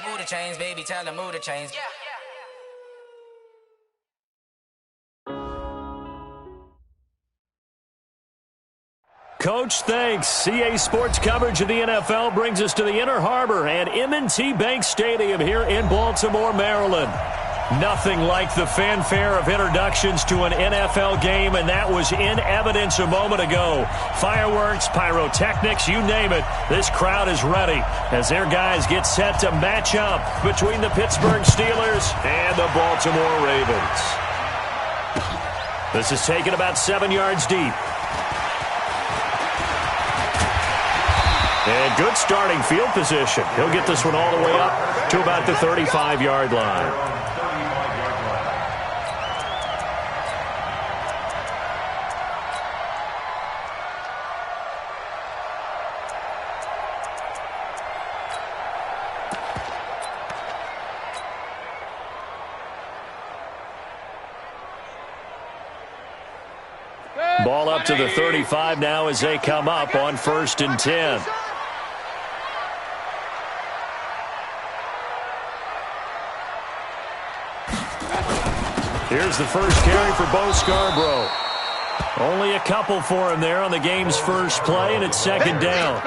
Move the chains, baby, tell them move the chains. Coach, thanks. CA Sports coverage of the NFL brings us to the Inner Harbor at M&T Bank Stadium here in Baltimore, Maryland. Nothing like the fanfare of introductions to an NFL game, and that was in evidence a moment ago. Fireworks, pyrotechnics, you name it. This crowd is ready as their guys get set to match up between the Pittsburgh Steelers and the Baltimore Ravens. This is taken about 7 yards deep. And good starting field position. He'll get this one all the way up to about the 35-yard line. Ball up to the 35 now as they come up on 1st and 10. Here's the first carry for Bo Scarborough. Only a couple for him there on the game's first play, and it's 2nd down.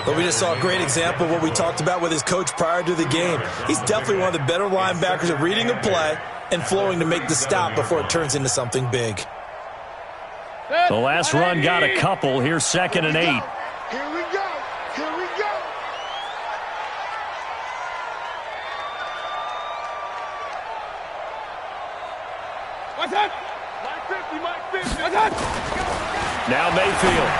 But we just saw a great example of what we talked about with his coach prior to the game. He's definitely one of the better linebackers at reading a play and flowing to make the stop before it turns into something big. The last run got a couple. Here's 2nd and 8. Here we go. Here we go. What's that? Mike 50. What's that? Now Mayfield.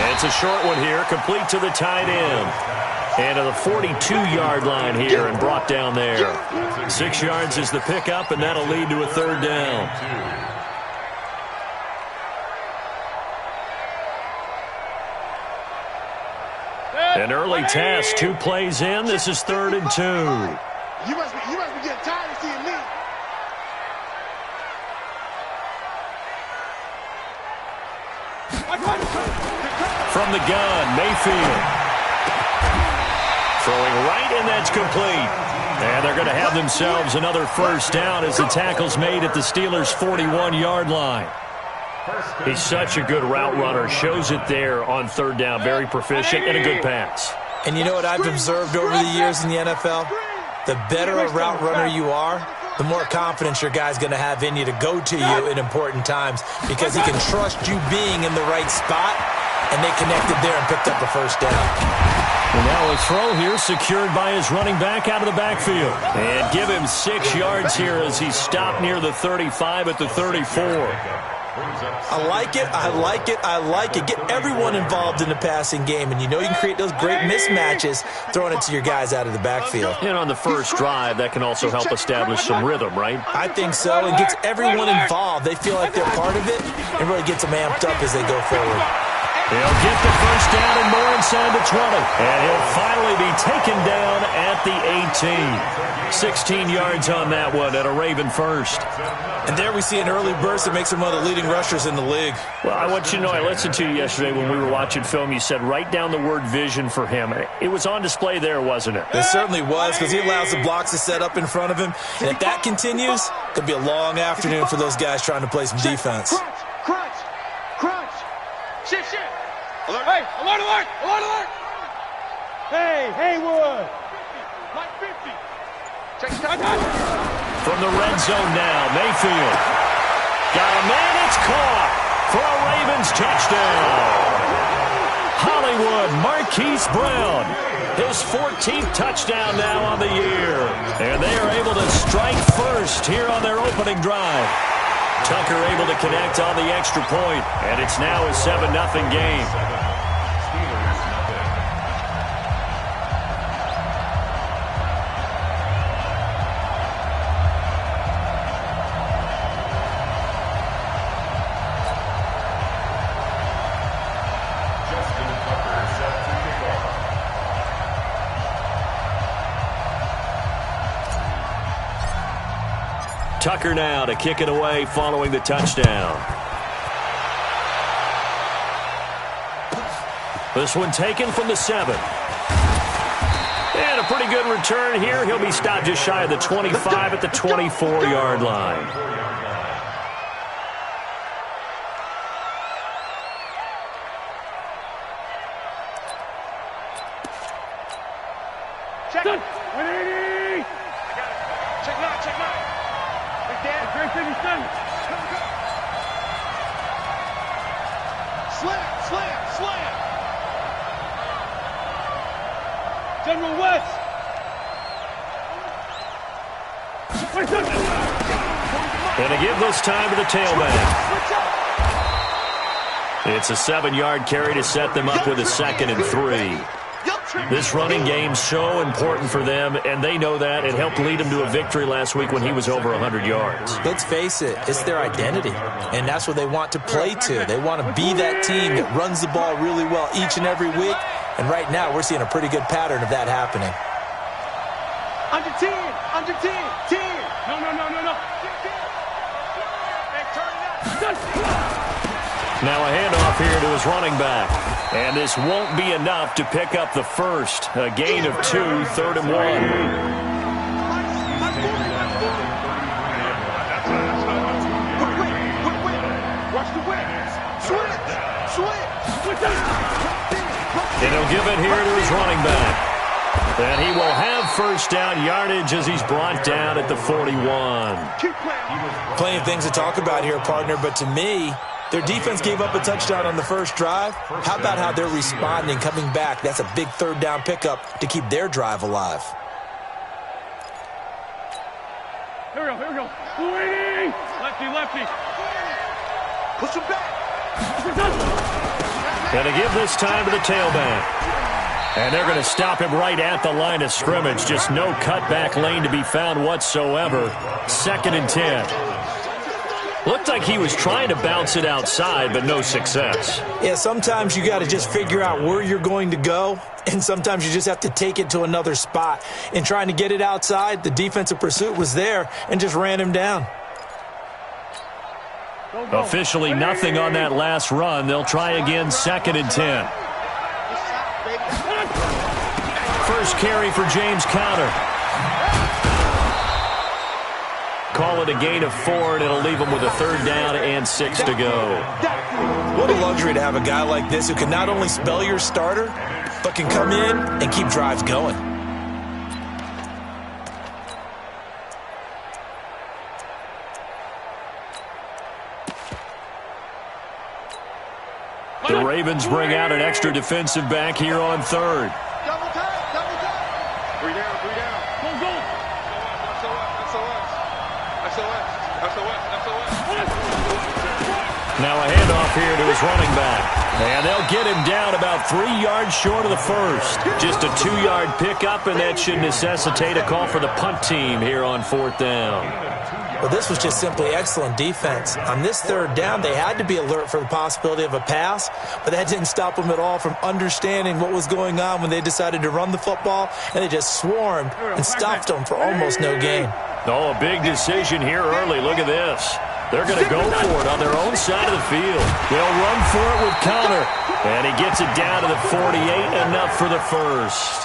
And it's a short one here, complete to the tight end. And to the 42-yard line here and brought down there. 6 yards is the pickup, and that'll lead to a 3rd down. An early task, 2 plays in. This is 3rd and 2. You must be getting tired of seeing me. From the gun, Mayfield. Throwing right, and that's complete. And they're going to have themselves another 1st down as the tackle's made at the Steelers' 41-yard line. He's such a good route runner. Shows it there on 3rd down. Very proficient and a good pass. And you know what I've observed over the years in the NFL? The better a route runner you are, the more confidence your guy's going to have in you to go to you in important times because he can trust you being in the right spot, and they connected there and picked up a 1st down. And now a throw here secured by his running back out of the backfield. And give him 6 yards here as he's stopped near the 35 at the 34. I like it, I like it, I like it. Get everyone involved in the passing game, and you know you can create those great mismatches throwing it to your guys out of the backfield. And on the first drive, that can also help establish some rhythm, right? I think so, and gets everyone involved. They feel like they're part of it, and really gets them amped up as they go forward. He'll get the 1st down and more inside the 20. And he'll finally be taken down at the 18. 16 yards on that one at a Raven 1st. And there we see an early burst that makes him one of the leading rushers in the league. Well, I want you to know, I listened to you yesterday when we were watching film. You said write down the word vision for him. It was on display there, wasn't it? It certainly was, because he allows the blocks to set up in front of him. And if that continues, it could be a long afternoon for those guys trying to play some defense. Crunch. Shit. Alert. Hey, alert. Hey, Haywood. Mike 50. Check time. From the red zone now, Mayfield. Got a man, it's caught for a Ravens touchdown. Hollywood Marquise Brown, his 14th touchdown now on the year. And they are able to strike first here on their opening drive. Tucker able to connect on the extra point, and it's now a 7-0 game. Tucker now to kick it away following the touchdown. This one taken from the 7. And pretty good return here. He'll be stopped just shy of the 25 at the 24-yard line. Check. 180. Check now. Big Dan. Great 57. Slam. General West. And to give this time to the tailback. It's a 7-yard carry to set them up with a 2nd and 3. This running game's so important for them, and they know that. It helped lead them to a victory last week when he was over 100 yards. Let's face it, it's their identity, and that's what they want to play to. They want to be that team that runs the ball really well each and every week, and right now we're seeing a pretty good pattern of that happening. Under 10. No. Now a handoff here to his running back. And this won't be enough to pick up the first. A gain of 2, 3rd and 1. Watch the win. Switch. And he'll give it here to his running back. And he will have first down yardage as he's brought down at the 41. Plenty of things to talk about here, partner, but to me, their defense gave up a touchdown on the first drive. How about how they're responding, coming back? That's a big 3rd down pickup to keep their drive alive. Here we go. Swing! Lefty. Push him back. And to give this time to the tailback. And they're going to stop him right at the line of scrimmage. Just no cutback lane to be found whatsoever. 2nd and 10. Looked like he was trying to bounce it outside, but no success. Yeah, sometimes you got to just figure out where you're going to go, and sometimes you just have to take it to another spot. In trying to get it outside, the defensive pursuit was there and just ran him down. Officially nothing on that last run. They'll try again, 2nd and 10. First carry for James Conner. Call it a gain of 4, and it'll leave them with a 3rd down and 6 to go. What a luxury to have a guy like this who can not only spell your starter, but can come in and keep drives going. The Ravens bring out an extra defensive back here on 3rd. Double time. 3 down. Go. Now a handoff here to his running back. And they'll get him down about 3 yards short of the first. Just a 2-yard pickup, and that should necessitate a call for the punt team here on 4th down. Well, this was just simply excellent defense. On this 3rd down, they had to be alert for the possibility of a pass, but that didn't stop them at all from understanding what was going on when they decided to run the football, and they just swarmed and stopped them for almost no gain. Oh, a big decision here early. Look at this. They're going to go for it on their own side of the field. They'll run for it with Conner. And he gets it down to the 48, enough for the first.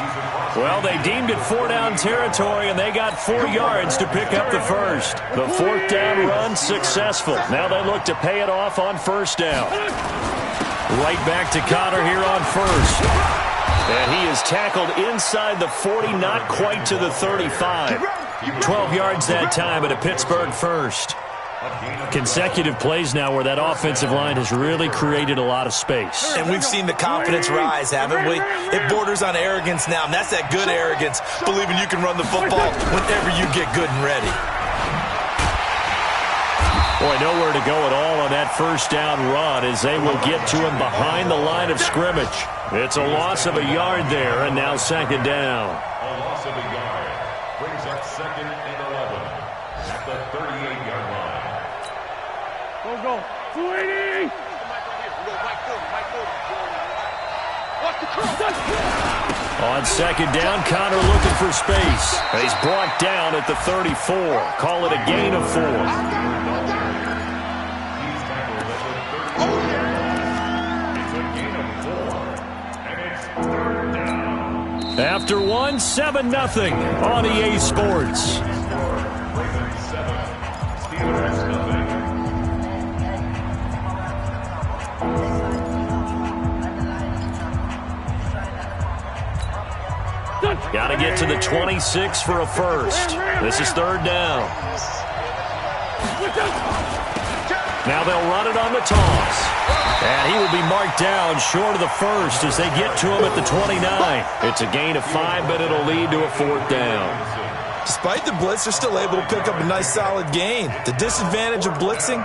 Well, they deemed it 4-down territory, and they got 4 yards to pick up the first. The 4th down run successful. Now they look to pay it off on 1st down. Right back to Conner here on 1st. And he is tackled inside the 40, not quite to the 35. 12 yards that time at a Pittsburgh first. Consecutive plays now where that offensive line has really created a lot of space. And we've seen the confidence rise, haven't we? It borders on arrogance now, and that's that good arrogance, believing you can run the football whenever you get good and ready. Boy, nowhere to go at all on that 1st down run as they will get to him behind the line of scrimmage. It's a loss of a yard there, and now 2nd down. A loss of a yard brings up 2nd and 11 at the 38-yard line. Go. 280. On 2nd down, Conner looking for space. He's brought down at the 34. Call it a gain of 4. He's tackled at the 38. It's a gain of 4, and it's 3rd down. After one, 7-0 on EA Sports. Got to get to the 26 for a first. This is third down. Now they'll run it on the toss. And he will be marked down short of the first as they get to him at the 29. It's a gain of 5, but it'll lead to a fourth down. Despite the blitz, they're still able to pick up a nice solid gain. The disadvantage of blitzing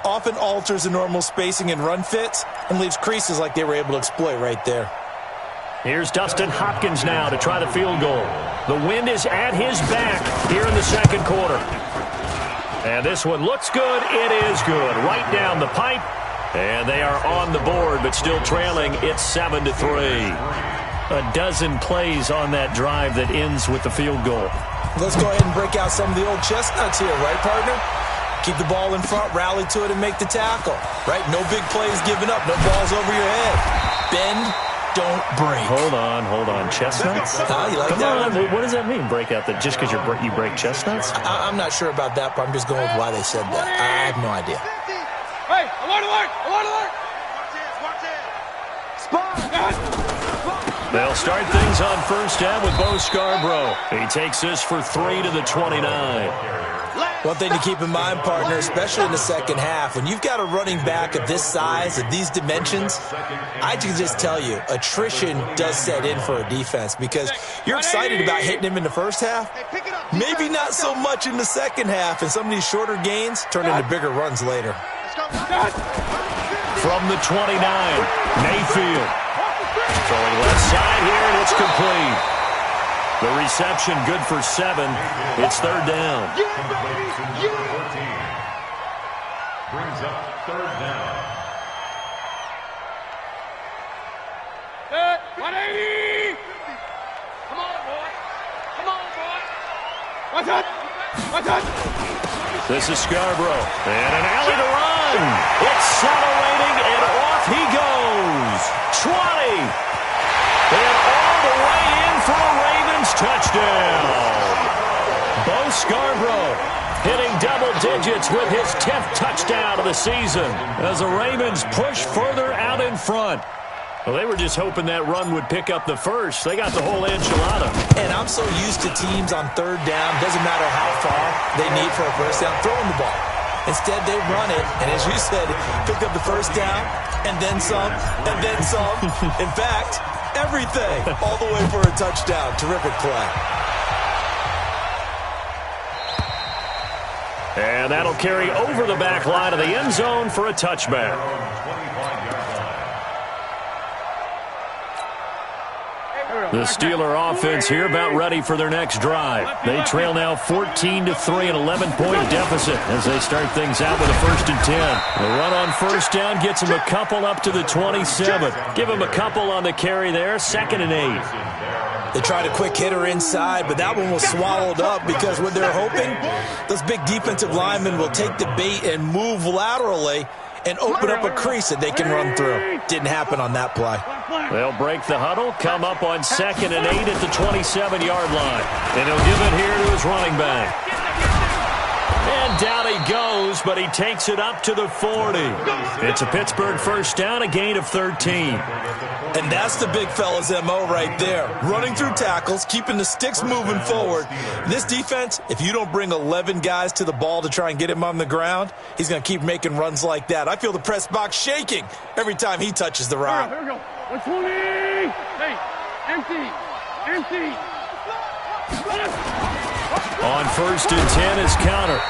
often alters the normal spacing and run fits and leaves creases like they were able to exploit right there. Here's Dustin Hopkins now to try the field goal. The wind is at his back here in the second quarter. And this one looks good. It is good. Right down the pipe. And they are on the board, but still trailing. It's 7-3. A dozen plays on that drive that ends with the field goal. Let's go ahead and break out some of the old chestnuts here, right, partner? Keep the ball in front, rally to it, and make the tackle, right? No big plays given up, no balls over your head. Bend, don't break. Hold on. Chestnuts? You like Come that on, one? what does that mean, break out? That just because you break chestnuts? I'm not sure about that, but I'm just going with why they said that. I have no idea. Hey, alert! They'll start things on first down with Bo Scarborough. He takes this for 3 to the 29. One thing to keep in mind, partner, especially in the second half, when you've got a running back of this size, of these dimensions, I can just tell you, attrition does set in for a defense because you're excited about hitting him in the first half, maybe not so much in the second half, and some of these shorter gains turn into bigger runs later. From the 29, Mayfield. Throwing left side here, and it's complete. The reception good for 7. It's third down. Brings up third down. 180! Come on, boy. Watch out! This is Scarborough. And an alley to run. Accelerating, and off he goes. 20. And all the way in for a Ravens touchdown. Bo Scarborough hitting double digits with his 10th touchdown of the season as the Ravens push further out in front. Well, they were just hoping that run would pick up the first. They got the whole enchilada. And I'm so used to teams on third down, doesn't matter how far they need for a first down, throwing the ball. Instead, they run it, and as you said, pick up the first down, and then some, and then some. In fact, everything, all the way for a touchdown. Terrific play. And that'll carry over the back line of the end zone for a touchback. The Steeler offense here about ready for their next drive. They trail now 14-3, an 11-point deficit as they start things out with a 1st and 10. The run on first down gets them a couple up to the 27. Give them a couple on the carry there, 2nd and 8. They tried a quick hitter inside, but that one was swallowed up because what they're hoping, those big defensive linemen will take the bait and move laterally and open up a crease that they can run through. Didn't happen on that play. They'll break the huddle, come up on 2nd and 8 at the 27-yard line. And he'll give it here to his running back. And down he goes, but he takes it up to the 40. It's a Pittsburgh first down, a gain of 13. And that's the big fella's MO right there. Running through tackles, keeping the sticks moving forward. This defense, if you don't bring 11 guys to the ball to try and get him on the ground, he's going to keep making runs like that. I feel the press box shaking every time he touches the rock. Here we go. 120! Hey, empty! On 1st and 10 is counter.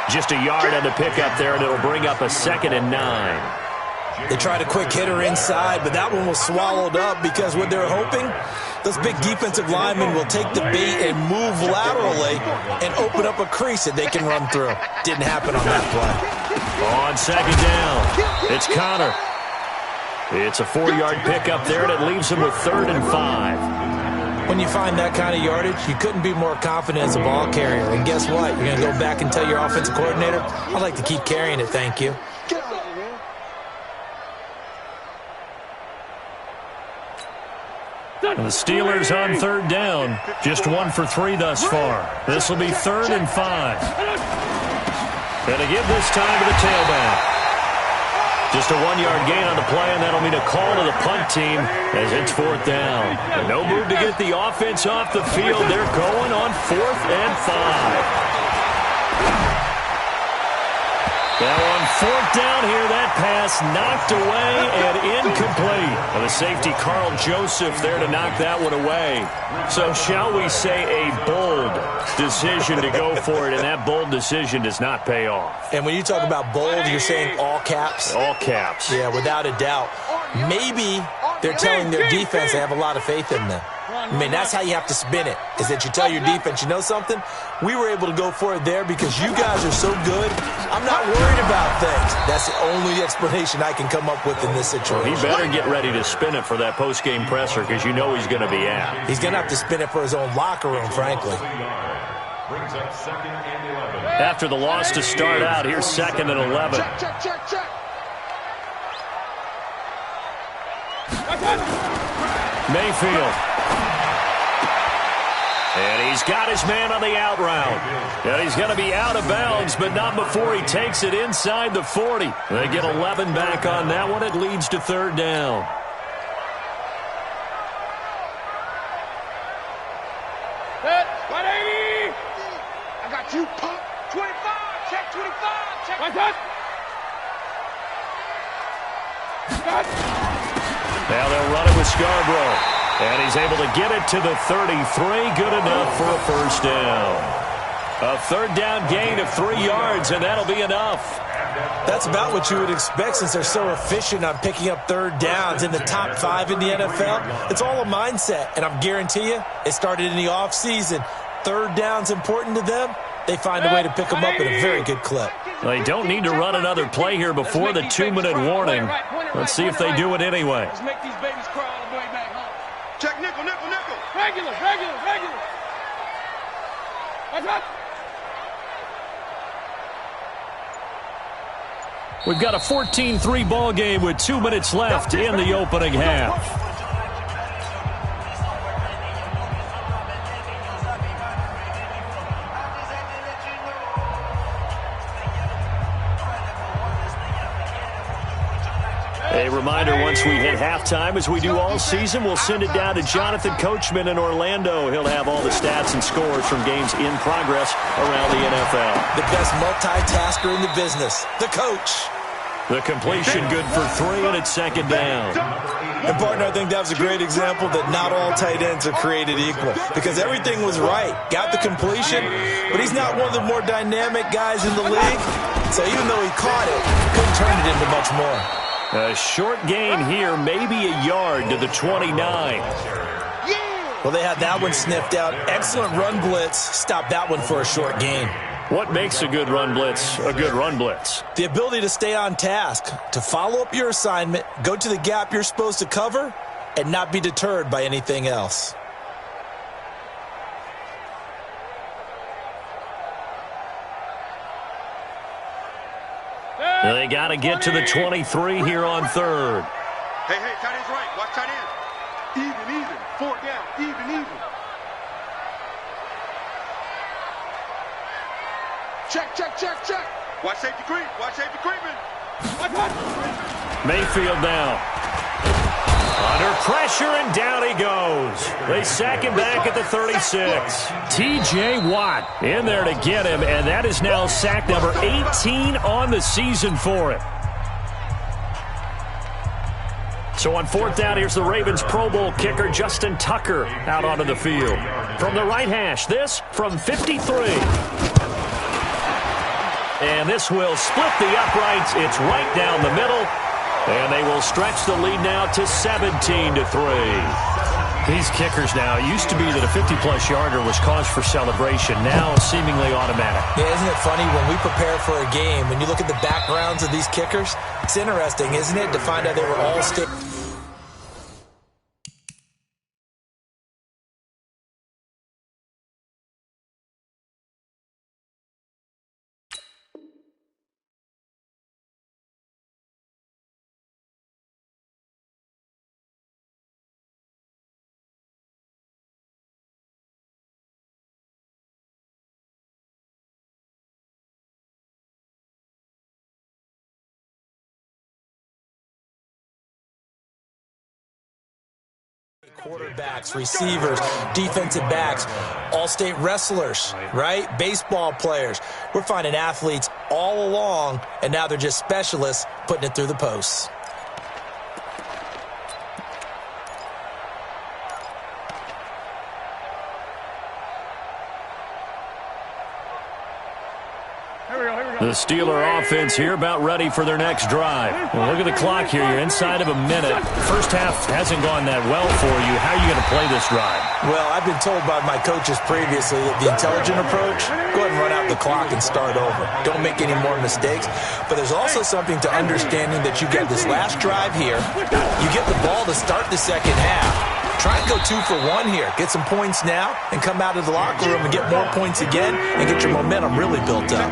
Just a yard on the pickup there, and it'll bring up a 2nd and 9. They tried a quick hitter inside, but that one was swallowed up because what they're hoping, those big defensive linemen will take the bait and move laterally and open up a crease that they can run through. Didn't happen on that play. On 2nd down, it's Connor. It's a 4-yard pickup there, and it leaves him with 3rd and 5. When you find that kind of yardage, you couldn't be more confident as a ball carrier. And guess what? You're going to go back and tell your offensive coordinator, I'd like to keep carrying it, thank you. The Steelers on third down. Just 1 for 3 thus far. This will be 3rd and 5. Going to give this time to the tailback. Just a 1-yard gain on the play, and that'll mean a call to the punt team as it's 4th down. And no move to get the offense off the field. They're going on 4th and 5. Now on 4th down here, that pass knocked away and incomplete. And the safety, Carl Joseph, there to knock that one away. So shall we say a bold decision to go for it, and that bold decision does not pay off. And when you talk about bold, you're saying all caps? All caps. Yeah, without a doubt. Maybe they're telling their defense they have a lot of faith in them. I mean, that's how you have to spin it, is that you tell your defense, you know something? We were able to go for it there because you guys are so good. I'm not worried about things. That's the only explanation I can come up with in this situation. Well, he better get ready to spin it for that post-game presser because you know he's going to be out. He's going to have to spin it for his own locker room, frankly. After the loss to start out, here's 2nd and 11. Check. Mayfield. And he's got his man on the out route. And he's going to be out of bounds, but not before he takes it inside the 40. They get 11 back on that one. It leads to 3rd down. Set. 180. I got you. Pump. 25. Check 25. Check. Right, touch. Now they'll run it with Scarborough. And he's able to get it to the 33. Good enough for a 1st down. A 3rd down gain of 3 yards, and that'll be enough. That's about what you would expect since they're so efficient on picking up 3rd downs in the top 5 in the NFL. It's all a mindset, and I guarantee you it started in the offseason. 3rd down's important to them. They find a way to pick them up at a very good clip. They don't need to run another play here before the 2-minute warning. Let's see if they do it anyway. Let's make these babies cry all the way back home. Check nickel. Regular. Watch. We've got a 14-3 ball game with 2 minutes left in the opening half. A reminder, once we hit halftime, as we do all season, we'll send it down to Jonathan Coachman in Orlando. He'll have all the stats and scores from games in progress around the NFL. The best multitasker in the business, the coach. The completion good for 3, and it's 2nd down. And, partner, I think that was a great example that not all tight ends are created equal because everything was right. Got the completion, but he's not one of the more dynamic guys in the league. So even though he caught it, couldn't turn it into much more. A short gain here, maybe a yard to the 29. Well, they had that one sniffed out. Excellent run blitz. Stopped that one for a short gain. What makes a good run blitz a good run blitz? The ability to stay on task, to follow up your assignment, go to the gap you're supposed to cover, and not be deterred by anything else. They got to get to the 23 here on 3rd. Hey, tight end's right. Watch tight end. Even. 4th down. Even. Check. Watch safety creeping. Mayfield now. Under pressure, and down he goes. They sack him back at the 36. T.J. Watt in there to get him, and that is now sack number 18 on the season for him. So on 4th down, here's the Ravens Pro Bowl kicker Justin Tucker out onto the field. From the right hash, this from 53. And this will split the uprights. It's right down the middle. And they will stretch the lead now to 17-3. These kickers now, it used to be that a 50-plus yarder was cause for celebration. Now seemingly automatic. Yeah, isn't it funny when we prepare for a game, when you look at the backgrounds of these kickers, it's interesting, isn't it, to find out they were all state Quarterbacks, receivers, defensive backs, all-state wrestlers, right? Baseball players. We're finding athletes all along, and now they're just specialists putting it through the posts. The Steeler offense here about ready for their next drive. Well, look at the clock here. You're inside of a minute. First half hasn't gone that well for you. How are you going to play this drive? Well, I've been told by my coaches previously that the intelligent approach, go ahead and run out the clock and start over. Don't make any more mistakes. But there's also something to understanding that you get this last drive here. You get the ball to start the second half. Try and go 2 for 1 here. Get some points now and come out of the locker room and get more points again and get your momentum really built up.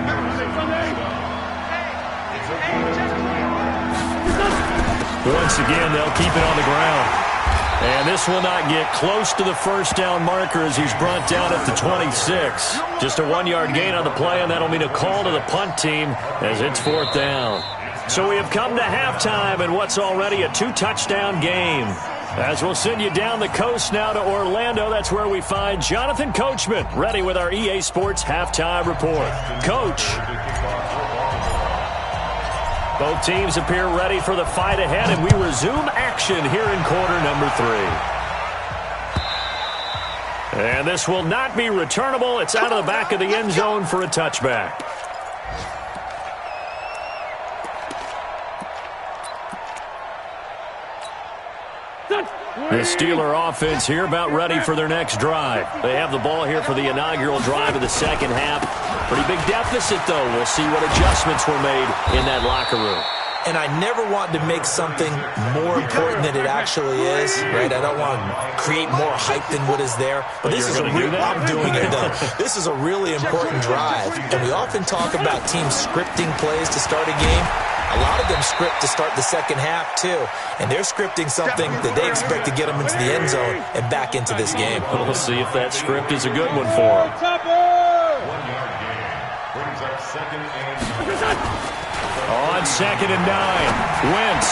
Once again, they'll keep it on the ground. And this will not get close to the first down marker as he's brought down at the 26. Just a 1-yard gain on the play, and that'll mean a call to the punt team as it's 4th down. So we have come to halftime in what's already a 2-touchdown game. As we'll send you down the coast now to Orlando, that's where we find Jonathan Coachman, ready with our EA Sports Halftime Report. Coach. Both teams appear ready for the fight ahead, and we resume action here in quarter number 3. And this will not be returnable. It's out of the back of the end zone for a touchback. The Steeler offense here about ready for their next drive. They have the ball here for the inaugural drive of the second half. Pretty big deficit, though. We'll see what adjustments were made in that locker room. And I never want to make something more important than it actually is, right? I don't want to create more hype than what is there. But this is I'm doing it, though. This is a really important drive. And we often talk about teams scripting plays to start a game. A lot of them script to start the second half, too. And they're scripting something that they expect to get them into the end zone and back into this game. We'll see if that script is a good one for them. 1-yard gain. Brings up 2nd and 9. On 2nd and 9. Wentz.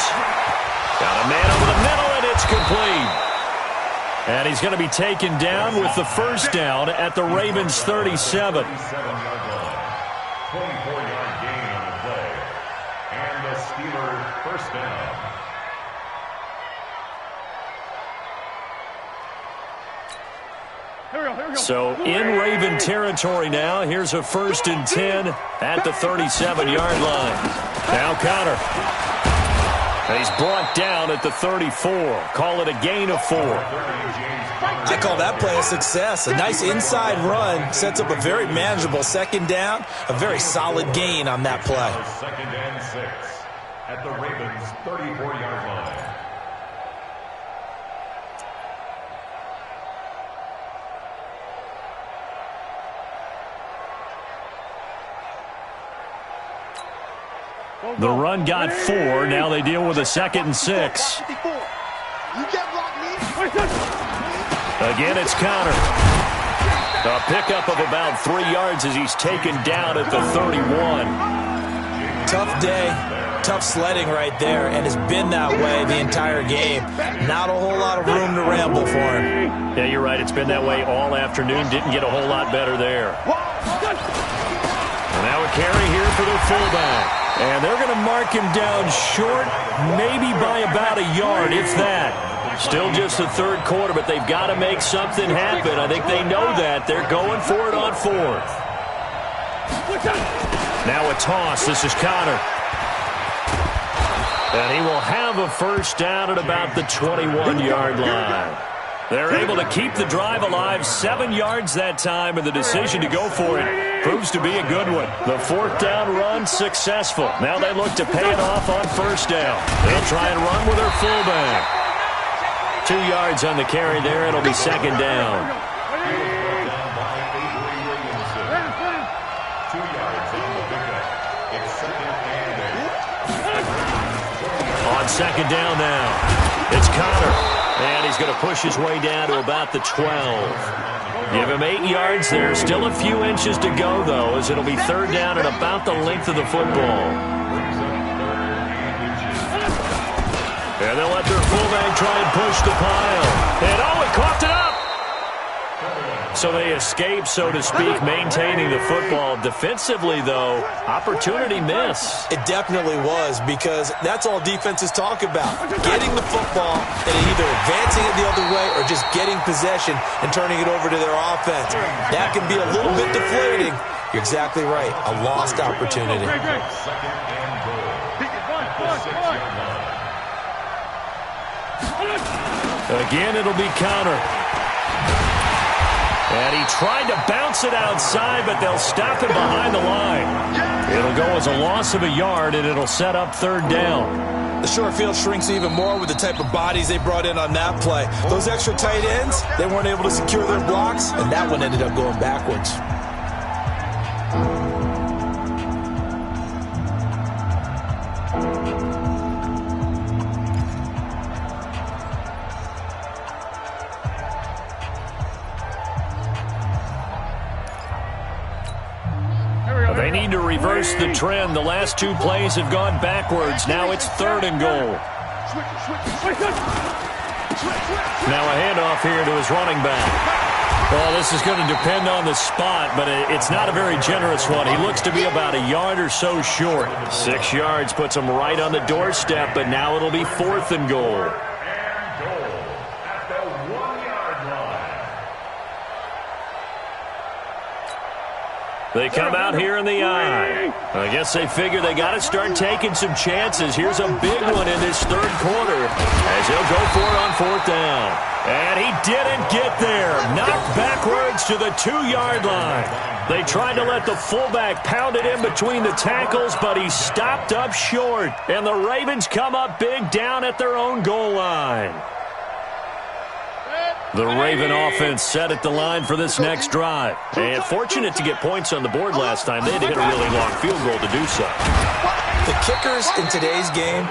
Got a man over the middle, and it's complete. And he's going to be taken down with the first down at the Ravens' 37. 24-yard gain on the play. And the Steelers first down. So in Raven territory now. Here's a 1st and 10 at the 37-yard line. Now Connor. He's brought down at the 34. Call it a gain of 4. I call that play a success. A nice inside run sets up a very manageable second down. A very solid gain on that play. 2nd and 6 at the Ravens' 34-yard line. The run got 4. Now they deal with a 2nd and 6. Again, it's Connor. A pickup of about 3 yards as he's taken down at the 31. Tough day, tough sledding right there, and it's been that way the entire game. Not a whole lot of room to ramble for him. Yeah, you're right. It's been that way all afternoon. Didn't get a whole lot better there. And now a carry here for their fullback. And they're going to mark him down short, maybe by about a yard, if that. Still just the 3rd quarter, but they've got to make something happen. I think they know that. They're going for it on 4th. Now a toss. This is Connor. And he will have a first down at about the 21-yard line. They're able to keep the drive alive, 7 yards that time, and the decision to go for it proves to be a good one. The 4th down run successful. Now they look to pay it off on first down. They'll try and run with their fullback. 2 yards on the carry there. It'll be 2nd down. 2 yards on the pickup. It's 2nd and 8. On 2nd down now, it's Connor. And he's going to push his way down to about the 12. Give him 8 yards there. Still a few inches to go, though, as it'll be 3rd down at about the length of the football. And they'll let their fullback try and push the pile. And coughed it up. So they escape, so to speak, maintaining the football. Defensively, though, opportunity miss. It definitely was, because that's all defenses talk about. Getting the football and either advancing it the other way or just getting possession and turning it over to their offense. That can be a little bit deflating. You're exactly right. A lost opportunity. Second and goal. At the 6-yard line. Again, it'll be Connor. And he tried to bounce it outside, but they'll stop him behind the line. It'll go as a loss of a yard, and it'll set up third down. The short field shrinks even more with the type of bodies they brought in on that play. Those extra tight ends, they weren't able to secure their blocks, and that one ended up going backwards. They need to reverse the trend. The last two plays have gone backwards. Now it's third and goal. Now a handoff here to his running back. Well, this is going to depend on the spot, but it's not a very generous one. He looks to be about a yard or so short. 6 yards puts him right on the doorstep, but now it'll be fourth and goal. They come out here in the eye. I guess they figure they got to start taking some chances. Here's a big one in this third quarter as he'll go for it on fourth down. And he didn't get there. Knocked backwards to the 2-yard line. They tried to let the fullback pound it in between the tackles, but he stopped up short. And the Ravens come up big down at their own goal line. The Raven offense set at the line for this next drive. And fortunate to get points on the board last time. They had to hit a really long field goal to do so. The kickers in today's game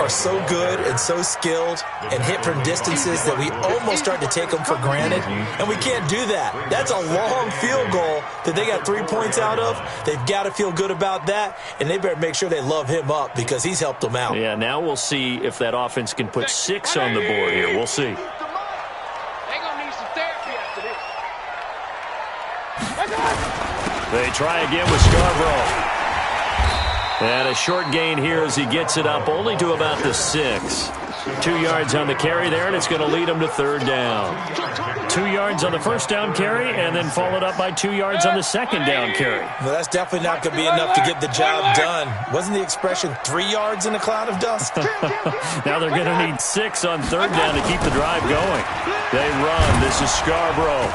are so good and so skilled and hit from distances that we almost start to take them for granted. And we can't do that. That's a long field goal that they got 3 points out of. They've got to feel good about that, and they better make sure they love him up because he's helped them out. Yeah, now we'll see if that offense can put 6 on the board here. We'll see. They try again with Scarborough. And a short gain here as he gets it up only to about the 6. 2 yards on the carry there, and it's going to lead him to third down. 2 yards on the first down carry, and then followed up by 2 yards on the second down carry. Well, that's definitely not going to be enough to get the job done. Wasn't the expression 3 yards in a cloud of dust? Now they're going to need 6 on third down to keep the drive going. They run. This is Scarborough.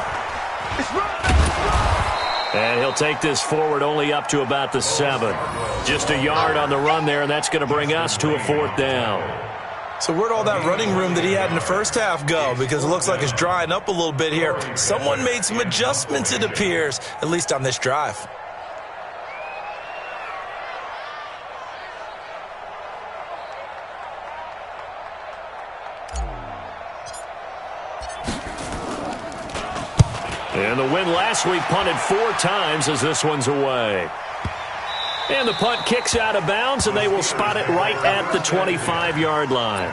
And he'll take this forward only up to about the 7. Just a yard on the run there, and that's going to bring us to a fourth down. So where'd all that running room that he had in the first half go? Because it looks like it's drying up a little bit here. Someone made some adjustments, it appears, at least on this drive. And the win last week punted 4 times as this one's away. And the punt kicks out of bounds, and they will spot it right at the 25-yard line.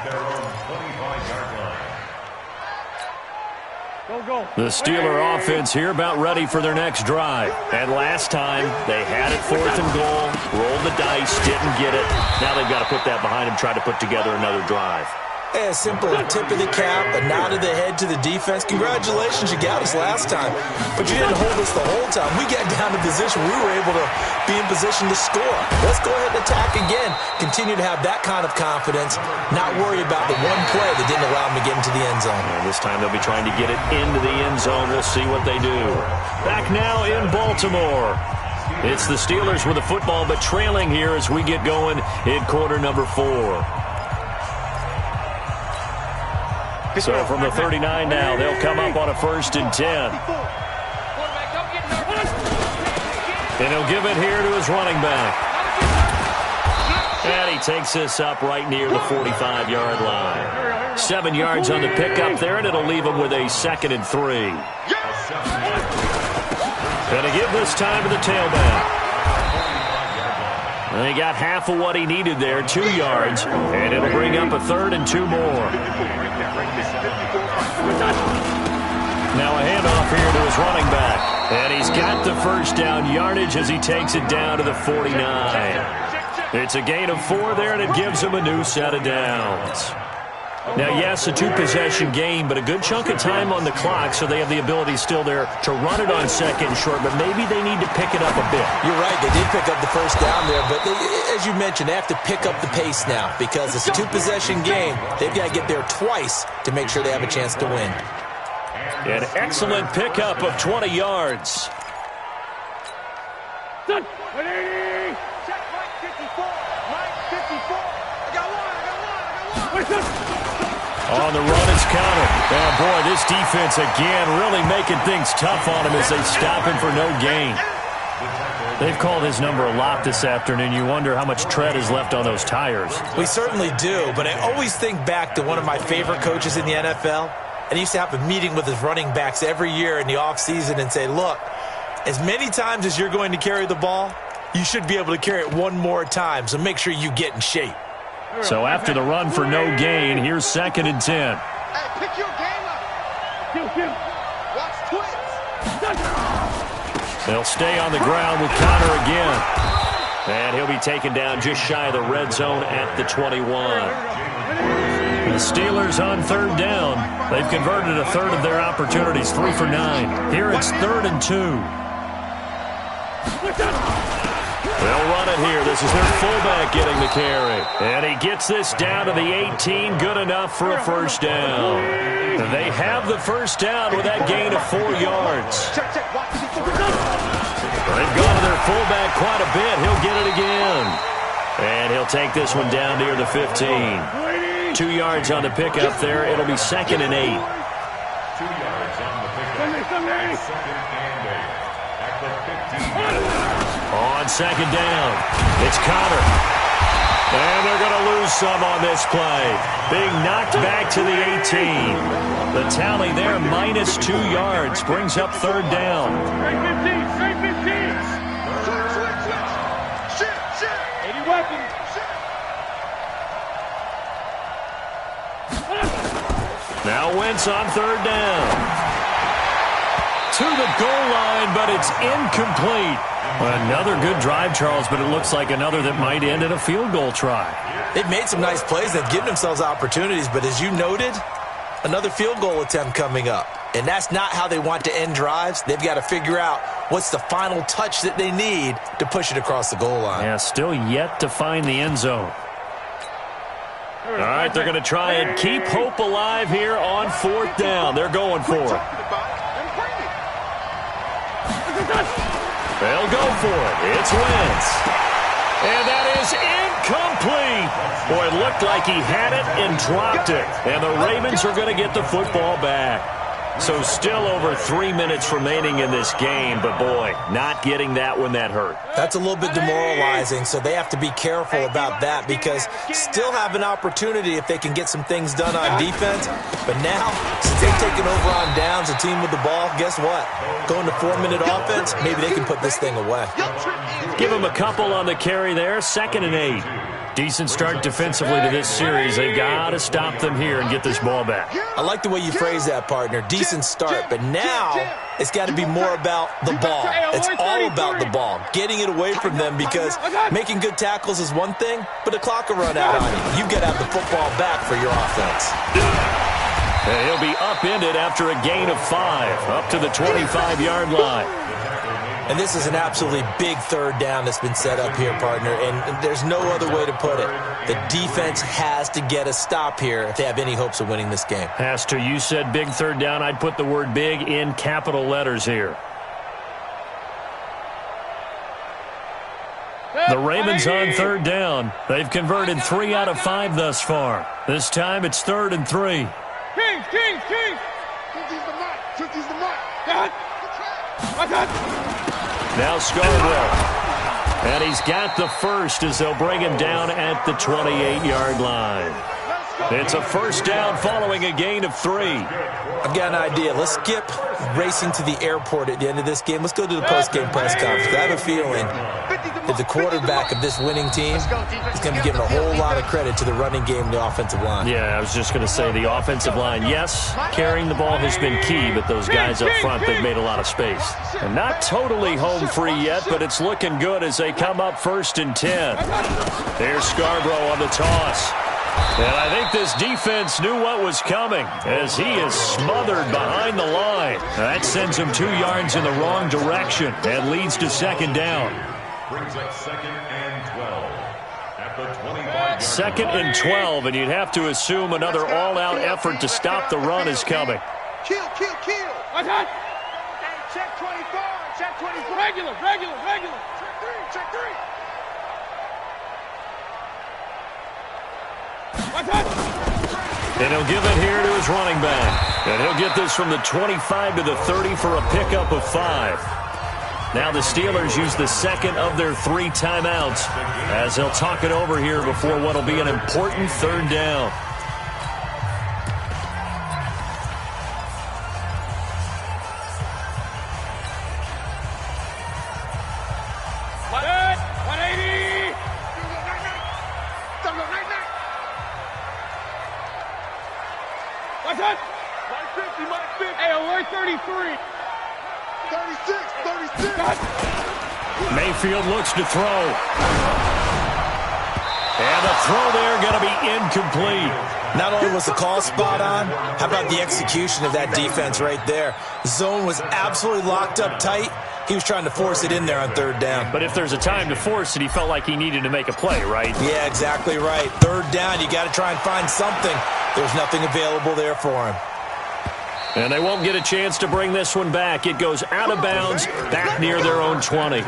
The Steeler offense here about ready for their next drive. And last time, they had it fourth and goal, rolled the dice, didn't get it. Now they've got to put that behind them, try to put together another drive. A simple tip of the cap, a nod of the head to the defense. Congratulations, you got us last time. But you didn't hold us the whole time. We got down to position. We were able to be in position to score. Let's go ahead and attack again. Continue to have that kind of confidence. Not worry about the one play that didn't allow them to get into the end zone. And this time they'll be trying to get it into the end zone. We'll see what they do. Back now in Baltimore. It's the Steelers with the football, but trailing here as we get going in quarter number 4. So from the 39 now, they'll come up on a 1st and 10. And he'll give it here to his running back. And he takes this up right near the 45-yard line. 7 yards on the pickup there, and it'll leave him with a 2nd and 3. And to give this time to the tailback. And he got half of what he needed there, 2 yards, and it'll bring up a 3rd and 2 more. Now a handoff here to his running back. And he's got the first down yardage as he takes it down to the 49. It's a gain of 4 there, and it gives him a new set of downs. Now, yes, a 2-possession game, but a good chunk of time on the clock, so they have the ability still there to run it on second and short, but maybe they need to pick it up a bit. You're right. They did pick up the first down there, but as you mentioned, they have to pick up the pace now because it's a 2-possession game. They've got to get there twice to make sure they have a chance to win. An excellent pickup of 20 yards. Check right 54. Right 54. I got one. On the run, it's counted. And boy, this defense again really making things tough on him as they stop him for no gain. They've called his number a lot this afternoon. You wonder how much tread is left on those tires. We certainly do, but I always think back to one of my favorite coaches in the NFL. And he used to have a meeting with his running backs every year in the offseason and say, look, as many times as you're going to carry the ball, you should be able to carry it one more time, so make sure you get in shape. So after the run for no gain, here's 2nd and 10. Hey, pick your game up. Watch twins. They'll stay on the ground with Connor again. And he'll be taken down just shy of the red zone at the 21. The Steelers on 3rd down. They've converted a third of their opportunities, 3 for 9. Here it's 3rd and 2. They'll run it here. This is their fullback getting the carry. And he gets this down to the 18. Good enough for a first down. They have the first down with that gain of 4 yards. They've gone to their fullback quite a bit. He'll get it again. And he'll take this one down near the 15. 2 yards on the pickup there. It'll be 2nd and 8. 2 yards on the pickup. 2nd and 8 at the 15. On 2nd down, it's Connor. And they're going to lose some on this play. Being knocked back to the 18. The tally there, minus 2 yards, brings up 3rd down. Straight 15. Switch. 80 weapons. Now Wentz on 3rd down. To the goal line, but it's incomplete. Another good drive, Charles, but it looks like another that might end in a field goal try. They've made some nice plays. They've given themselves opportunities, but as you noted, another field goal attempt coming up. And that's not how they want to end drives. They've got to figure out what's the final touch that they need to push it across the goal line. Yeah, still yet to find the end zone. All right, they're going to try and keep hope alive here on 4th down. They're going for it. They'll go for it. It's Wentz. And that is incomplete. Boy, it looked like he had it and dropped it. And the Ravens are going to get the football back. So still over 3 minutes remaining in this game, but boy, not getting that when that hurt. That's a little bit demoralizing, so they have to be careful about that because still have an opportunity if they can get some things done on defense. But now, since they've taken over on downs, a team with the ball, guess what? Going to 4-minute offense, maybe they can put this thing away. Give them a couple on the carry there, 2nd and 8. Decent start defensively to this series. They've got to stop them here and get this ball back. I like the way you phrase that, partner. Decent start, but now it's got to be more about the ball. It's all about the ball, getting it away from them because making good tackles is one thing, but the clock will run out on you. You've got to have the football back for your offense. And he'll be upended after a gain of 5, up to the 25-yard line. And this is an absolutely big 3rd down that's been set up here, partner, and there's no other way to put it. The defense has to get a stop here if they have any hopes of winning this game. Has to. You said big 3rd down. I'd put the word big in capital letters here. The Ravens on 3rd down. They've converted 3 out of 5 thus far. This time it's 3rd and 3. Kings. Tookie's the mark. Now Scarborough. And he's got the first as they'll bring him down at the 28-yard line. It's a first down following a gain of 3. I've got an idea. Let's skip racing to the airport at the end of this game. Let's go to the post-game press conference. I have a feeling if the quarterback of this winning team is going to be giving a whole lot of credit to the running game and the offensive line. Yeah, I was just going to say the offensive line, yes, carrying the ball has been key, but those guys up front, they've made a lot of space. And not totally home free yet, but it's looking good as they come up 1st and 10. There's Scarborough on the toss. And I think this defense knew what was coming as he is smothered behind the line. That sends him 2 yards in the wrong direction and leads to 2nd down. Brings up 2nd and 12 at the 25-yard 2nd and 12, and you'd have to assume another all-out effort to stop the run is coming. Kill. Hey, check 24. Check 24. Regular. Check 3. And he'll give it here to his running back. And he'll get this from the 25 to the 30 for a pickup of 5. Now the Steelers use the 2nd of their 3 timeouts as they'll talk it over here before what will be an important 3rd down. Hey, alert 33. 36. Mayfield looks to throw. And the throw there going to be incomplete. Not only was the call spot on, how about the execution of that defense right there? Zone was absolutely locked up tight. He was trying to force it in there on 3rd down. But if there's a time to force it, he felt like he needed to make a play, right? Yeah, exactly right. 3rd down, you got to try and find something. There's nothing available there for him. And they won't get a chance to bring this one back. It goes out of bounds, back near their own 20.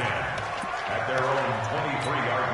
at their own 23-yard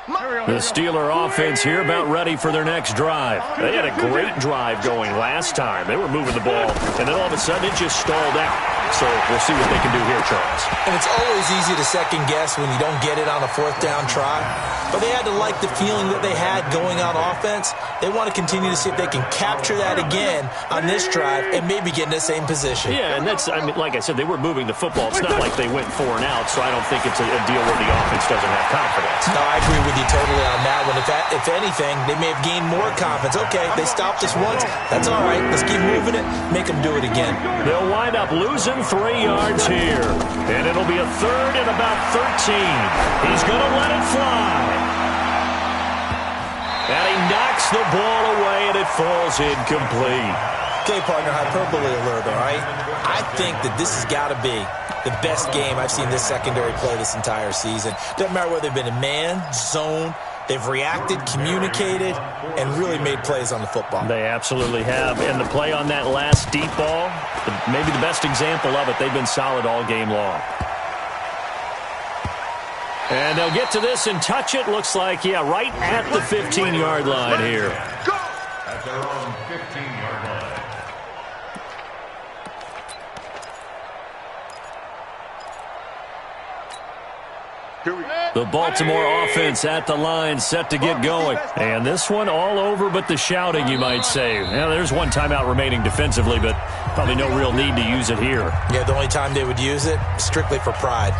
line. The Steeler offense here about ready for their next drive. They had a great drive going last time. They were moving the ball, and then all of a sudden it just stalled out. So we'll see what they can do here, Charles. And it's always easy to second guess when you don't get it on a 4th down try. But they had to like the feeling that they had going on offense. They want to continue to see if they can capture that again on this drive and maybe get in the same position. Yeah, and that's, I mean, like I said, they were moving the football. It's not like they went 4 and out, so I don't think it's a deal where the offense doesn't have confidence. No, I agree with you totally on that one. If anything, they may have gained more confidence. Okay, they stopped us once. That's all right. Let's keep moving it. Make them do it again. They'll wind up losing 3 yards here. And it'll be a 3rd and about 13. He's going to let it fly. And he knocks the ball away, and it falls incomplete. Okay, partner, hyperbole alert, all right? I think that this has got to be the best game I've seen this secondary play this entire season. Doesn't matter whether they've been in man, zone, they've reacted, communicated, and really made plays on the football. They absolutely have. And the play on that last deep ball, maybe the best example of it, they've been solid all game long. And they'll get to this and touch it. Looks like, yeah, right at the 15-yard line here. At their own 15-yard line. The Baltimore offense at the line, set to get going. And this one all over but the shouting, you might say. Now, there's one timeout remaining defensively, but probably no real need to use it here. Yeah, the only time they would use it, strictly for pride.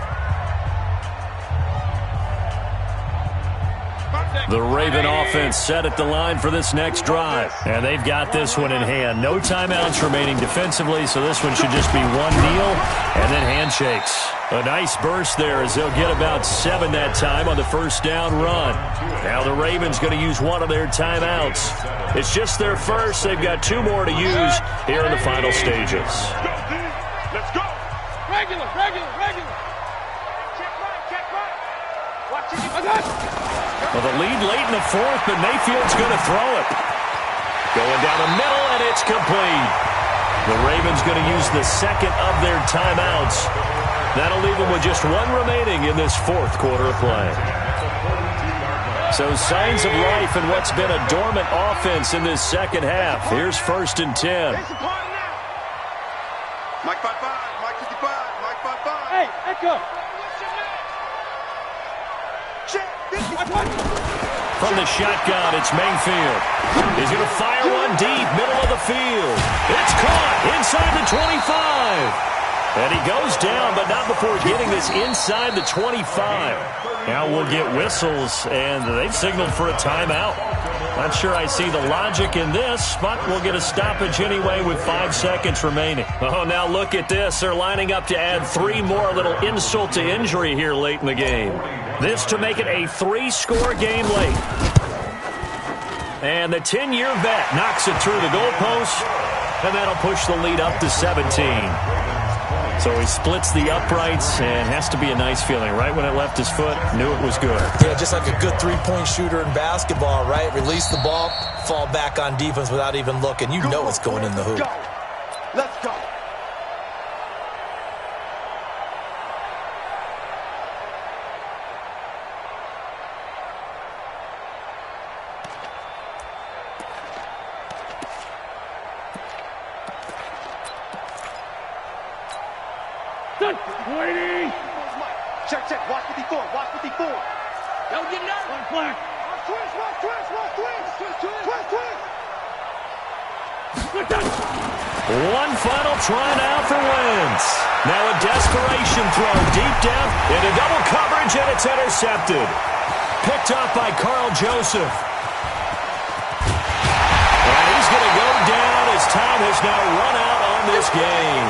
The Raven offense set at the line for this next drive. And they've got this one in hand. No timeouts remaining defensively, so this one should just be one kneel and then handshakes. A nice burst there as they'll get about 7 that time on the 1st down run. Now the Ravens going to use one of their timeouts. It's just their first. They've got 2 more to use here in the final stages. Let's go. Regular. Check right. Watch it. Well, the lead late in the 4th, but Mayfield's going to throw it. Going down the middle, and it's complete. The Ravens going to use the 2nd of their timeouts. That'll leave them with just 1 remaining in this 4th quarter of play. So signs of life in what's been a dormant offense in this second half. Here's 1st and 10. Mike 5-5, Mike 55, Mike 5-5. Hey, Echo. From the shotgun, it's Mayfield. He's going to fire one deep, middle of the field. It's caught inside the 25. And he goes down, but not before getting this inside the 25. Now we'll get whistles, and they've signaled for a timeout. Not sure I see the logic in this, but we'll get a stoppage anyway with 5 seconds remaining. Oh, now look at this. They're lining up to add 3 more, a little insult to injury here late in the game. This to make it a 3-score game late. And the 10-year vet knocks it through the goalpost, and that'll push the lead up to 17. So he splits the uprights, and has to be a nice feeling. Right when it left his foot, knew it was good. Yeah, just like a good three-point shooter in basketball, right? Release the ball, fall back on defense without even looking. You know it's going in the hoop. Let's go. Waiting. Check. Watch 54. Don't get nervous. One flag. Twist. One final try now for Wentz. Now a desperation throw deep down into double coverage, and it's intercepted. Picked up by Carl Joseph. And he's going to go down as time has now run out on this game.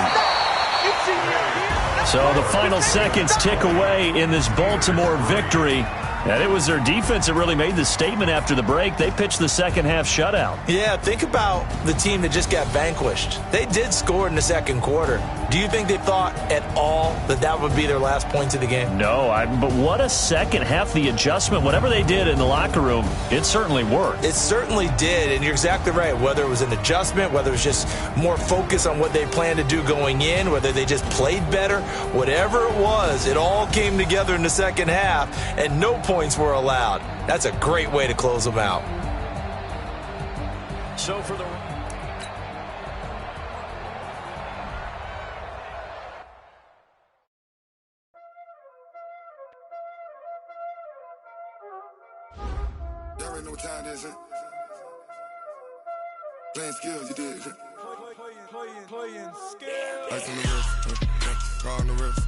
So the final seconds tick away in this Baltimore victory. And it was their defense that really made the statement after the break. They pitched the second-half shutout. Yeah, think about the team that just got vanquished. They did score in the second quarter. Do you think they thought at all that that would be their last points of the game? No, but what a second half. The adjustment, whatever they did in the locker room, it certainly worked. It certainly did, and you're exactly right. Whether it was an adjustment, whether it was just more focus on what they planned to do going in, whether they just played better, whatever it was, it all came together in the second half, and no points were allowed. That's a great way to close them out. So for the... Y'all already know what time it is, huh? Playing skills, you did. Playing skills. Ice on the wrist, car on the wrist,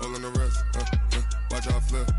all on the wrist, watch out flip.